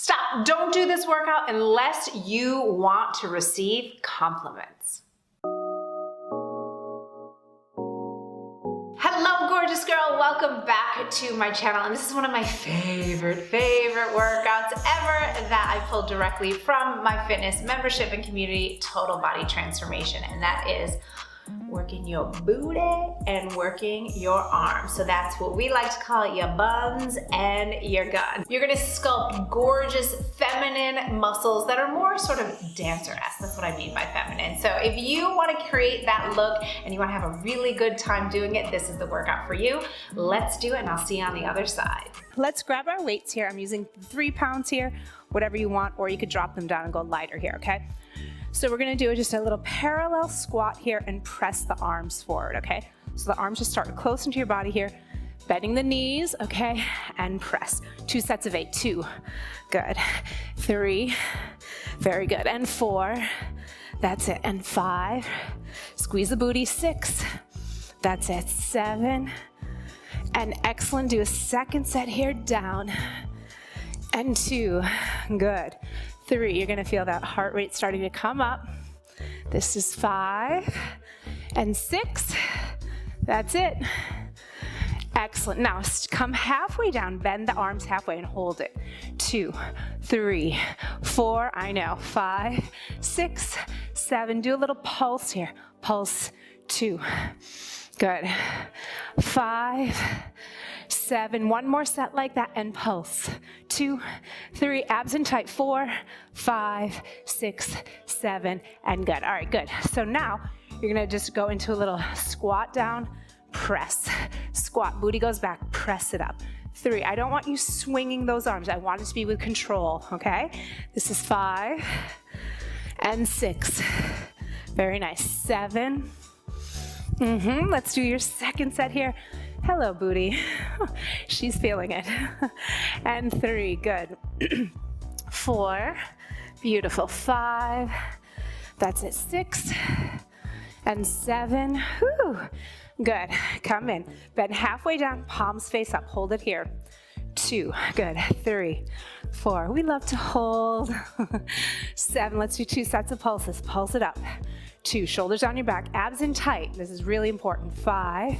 Stop, don't do this workout unless you want to receive compliments. Hello, gorgeous girl, welcome back to my channel. And this is one of my favorite workouts ever that I pulled directly from my fitness membership and community, Total Body Transformation. And that is working your booty and working your arms. So that's what we like to call your buns and your guns. You're gonna sculpt gorgeous feminine muscles that are more sort of dancer-esque. That's what I mean by feminine. So if you wanna create that look and you wanna have a really good time doing it, this is the workout for you. Let's do it and I'll see you on the other side. Let's grab our weights here. I'm using 3 pounds here, whatever you want, or you could drop them down and go lighter here, okay? So we're gonna do just a little parallel squat here and press the arms forward, okay? So the arms just start close into your body here, bending the knees, okay? And press. 2 sets of 8, 2, good. 3, very good. And 4, that's it. And 5, squeeze the booty, 6, that's it. 7, and excellent. Do a second set here, down. And 2, good. 3, you're gonna feel that heart rate starting to come up. This is 5, and 6, that's it. Excellent. Now come halfway down, bend the arms halfway and hold it. 2, 3, 4, I know, 5, 6, 7, do a little pulse here. Pulse, 2, good. 5, 7, one more set like that and pulse. 2, 3, abs in tight. 4, 5, 6, 7, and good. All right, good. So now you're gonna just go into a little squat down, press, squat, booty goes back, press it up. 3, I don't want you swinging those arms. I want it to be with control, okay? This is 5 and 6. Very nice. 7. Let's do your second set here. Hello, booty. She's feeling it. And 3, good. 4, beautiful. 5, that's it. 6, and 7, whew. Good, come in. Bend halfway down, palms face up, hold it here. 2, good. 3, 4, we love to hold. 7, let's do 2 sets of pulses. Pulse it up. 2, shoulders on your back, abs in tight. This is really important. 5,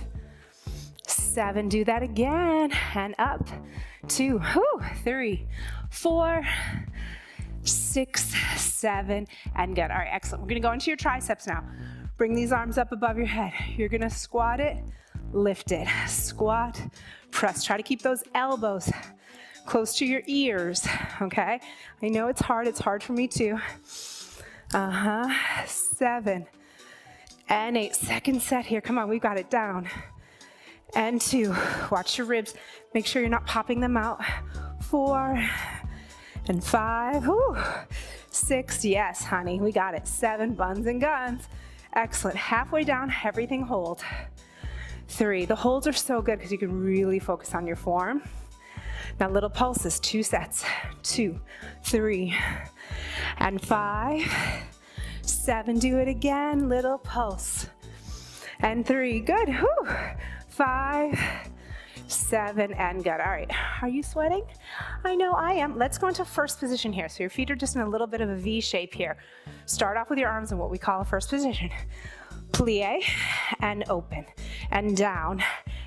7, do that again, and up. 2, 3, 4, 6, 7, and good. All right, excellent. We're gonna go into your triceps now. Bring these arms up above your head. You're gonna squat it, lift it, squat, press. Try to keep those elbows close to your ears, okay? I know it's hard for me too. 7 and 8, second set here. Come on, we've got it down. And 2, watch your ribs. Make sure you're not popping them out. 4 and 5, whew. 6, yes, honey, we got it. 7, buns and guns. Excellent, halfway down, everything hold. 3, the holds are so good because you can really focus on your form. Now little pulses, 2 sets. 2, 3, and 5, 7, do it again, little pulse. And 3, good, whew. 5, 7, and good. All right, are you sweating? I know I am. Let's go into first position here. So your feet are just in a little bit of a V shape here. Start off with your arms in what we call a first position. Plie and open, and down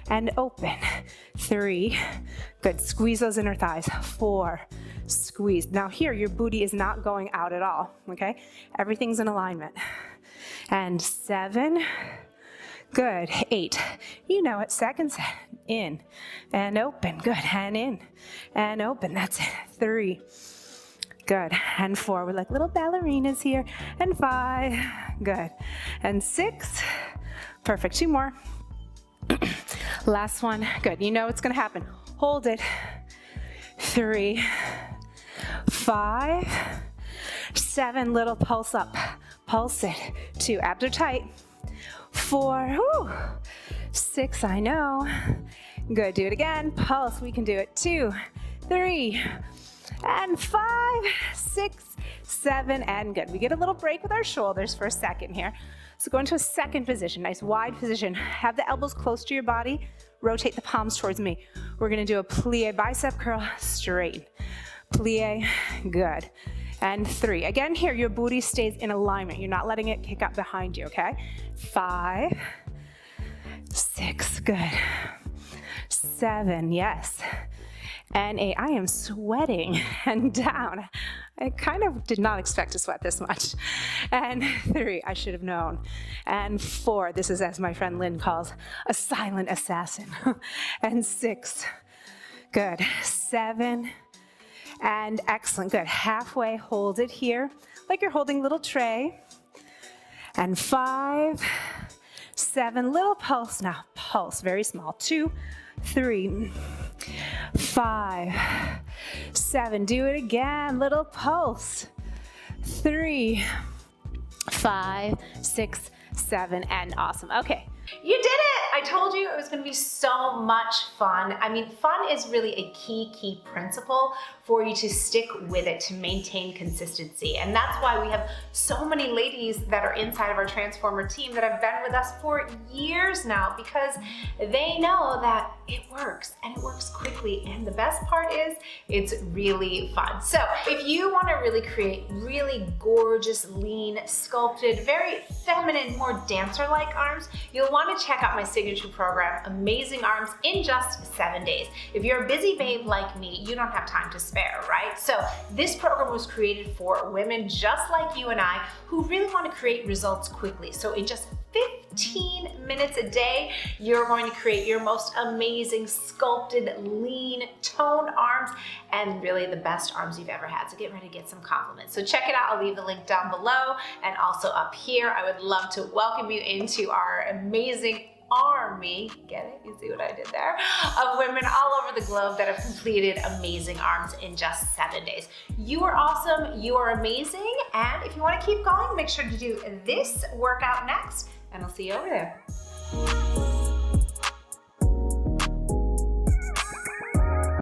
and open. 3, good, squeeze those inner thighs. 4, squeeze. Now here, your booty is not going out at all, okay? Everything's in alignment. And 7, good. 8, you know it, second set. In and open, good, and in and open, that's it. 3, good, and 4, we're like little ballerinas here. And 5, good, and 6, perfect. 2 more. Last one, good, you know it's gonna happen. Hold it. 3, 5, 7, little pulse up, pulse it. 2, abs are tight. 4, whew. 6, I know. Good, do it again. Pulse, we can do it. 2, 3, and 5, 6, 7, and good. We get a little break with our shoulders for a second here. So go into a second position, nice wide position. Have the elbows close to your body. Rotate the palms towards me. We're gonna do a plie bicep curl, straighten. plie, good. And 3. Again here, your booty stays in alignment. You're not letting it kick up behind you, okay? 5, 6, good. 7, yes. And 8, I am sweating, and down. I kind of did not expect to sweat this much. And 3, I should have known. And 4, this is, as my friend Lynn calls, a silent assassin. And 6, good. 7, and excellent, good. Halfway, hold it here, like you're holding a little tray. And 5, 7, little pulse now, pulse, very small. 2, 3, 5, 7, do it again, little pulse. 3, 5, 6, 7, and awesome. Okay. You did it! I told you it was going to be so much fun. I mean, fun is really a key principle for you to stick with it, to maintain consistency. And that's why we have so many ladies that are inside of our Transformer team that have been with us for years now, because they know that it works, and it works quickly. And the best part is it's really fun. So if you want to really create really gorgeous, lean, sculpted, very feminine, more dancer-like arms, you'll want to check out my signature program, Amazing Arms, in just 7 days. If you're a busy babe like me, you don't have time to spare, right? So this program was created for women just like you and I who really want to create results quickly. So in just 15 minutes a day, you're going to create your most amazing, sculpted, lean, toned arms, and really the best arms you've ever had. So get ready to get some compliments. So check it out. I'll leave the link down below and also up here. I would love to welcome you into our amazing army, get it? You see what I did there? Of women all over the globe that have completed amazing arms in just 7 days. You are awesome, you are amazing, and if you want to keep going, make sure to do this workout next, and I'll see you over there.